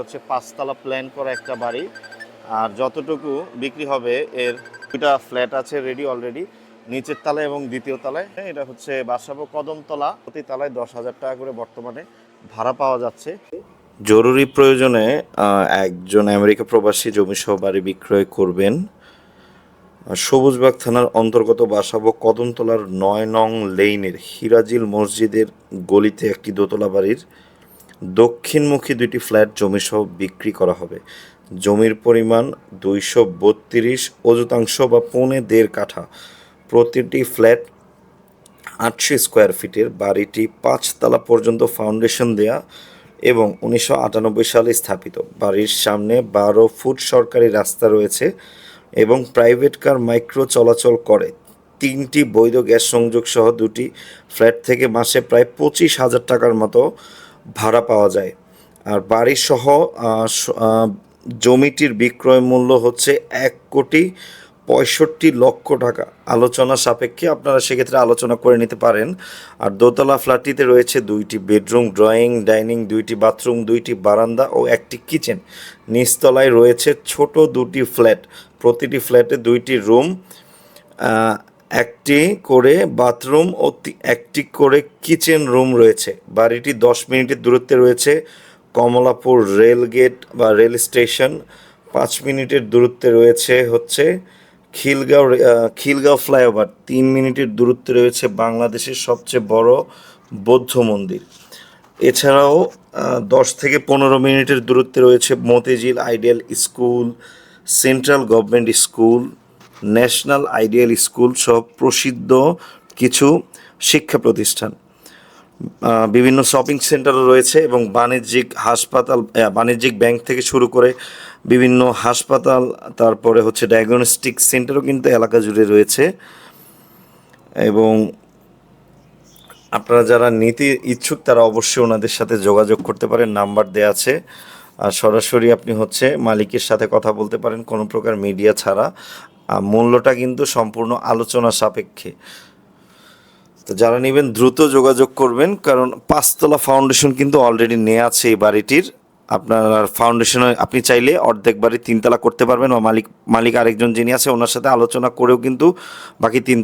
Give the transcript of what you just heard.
হচ্ছে 5 তলা প্ল্যান করা একটা বাড়ি। আর যতটুকু বিক্রি হবে এর 2টা ফ্ল্যাট আছে রেডি অলরেডি, নিচের তলায় এবং দ্বিতীয় তলায়। এটা হচ্ছে বাসাবো কদমতলা, প্রতি তলায় 10,000 টাকা করে বর্তমানে ভাড়া পাওয়া যাচ্ছে। জরুরি প্রয়োজনে একজন আমেরিকা প্রবাসী জমিসহ বাড়ি বিক্রয় করবেন। সবুজবাগ থানার অন্তর্গত বাসাবো কদমতলার 9 নং লেইনের হিরাজিল মসজিদের গলিতে একটি দোতলা বাড়ির দক্ষিণমুখী 2টি ফ্ল্যাট জমিসহ বিক্রি করা হবে। জমির পরিমাণ 232 অযুতাংশ বা 1.5 কাঠা। প্রতিটি ফ্ল্যাট 800 স্কোয়ার ফিটের। বাড়িটি 5 তলা পর্যন্ত ফাউন্ডেশন দেয়া এবং 1998 সালে স্থাপিত। বাড়ির সামনে 12 ফুট সরকারি রাস্তা রয়েছে এবং প্রাইভেট কার মাইক্রো চলাচল করে। 3টি বৈধ গ্যাস সংযোগ সহ 2টি ফ্ল্যাট থেকে মাসে প্রায় 25,000 টাকার মতো ভাড়া পাওয়া যায়। আর বাড়িসহ জমিটির বিক্রয় মূল্য হচ্ছে 1,65,00,000 টাকা। আলোচনা সাপেক্ষে আপনারা সেক্ষেত্রে আলোচনা করে নিতে পারেন। আর দোতলা ফ্ল্যাটটিতে রয়েছে 2টি বেডরুম, ড্রয়িং, ডাইনিং, 2টি বাথরুম, 2টি বারান্দা ও একটি কিচেন। নিচতলায় রয়েছে ছোট 2টি ফ্ল্যাট, প্রতিটি ফ্ল্যাটে 2টি রুম, একটি করে বাথরুম ও একটি করে কিচেন রুম রয়েছে। বাড়িটি 10 মিনিটের দূরত্বে রয়েছে কমলাপুর রেলগেট বা রেল স্টেশন। 5 মিনিটের দূরত্বে রয়েছে হচ্ছে খিলগাঁও ফ্লাইওভার। 3 মিনিটের দূরত্বে রয়েছে বাংলাদেশের সবচেয়ে বড় বৌদ্ধ মন্দির। এছাড়াও 10 থেকে 15 মিনিটের দূরত্বে রয়েছে Motijheel ideal school, central government school, national ideal school সব প্রসিদ্ধ কিছু শিক্ষা প্রতিষ্ঠান। বিভিন্ন শপিং সেন্টারও রয়েছে এবং বাণিজ্যিক হাসপাতাল, বাণিজ্যিক ব্যাংক থেকে শুরু করে বিভিন্ন হাসপাতাল, তারপরে হচ্ছে ডায়াগনস্টিক সেন্টারও কিন্তু এলাকা জুড়ে রয়েছে। এবং আপনারা যারা নিতে ইচ্ছুক তারা অবশ্যই ওনাদের সাথে যোগাযোগ করতে পারেন, নাম্বার দেওয়া আছে। আর সরাসরি আপনি হচ্ছে মালিকের সাথে কথা বলতে পারেন কোনো প্রকার মিডিয়া ছাড়া। মূল্যটা কিন্তু সম্পূর্ণ আলোচনা সাপেক্ষে। তো যারা নেবেন দ্রুত যোগাযোগ করবেন, কারণ 5 তলা ফাউন্ডেশন কিন্তু অলরেডি নেওয়া আছে এই বাড়িটির। আপনার ফাউন্ডেশনে আপনি চাইলে অর্ধেক বাড়ি 3 তলা করতে পারবেন, বা মালিক আরেকজন যিনি আছে ওনার সাথে আলোচনা করেও কিন্তু বাকি 3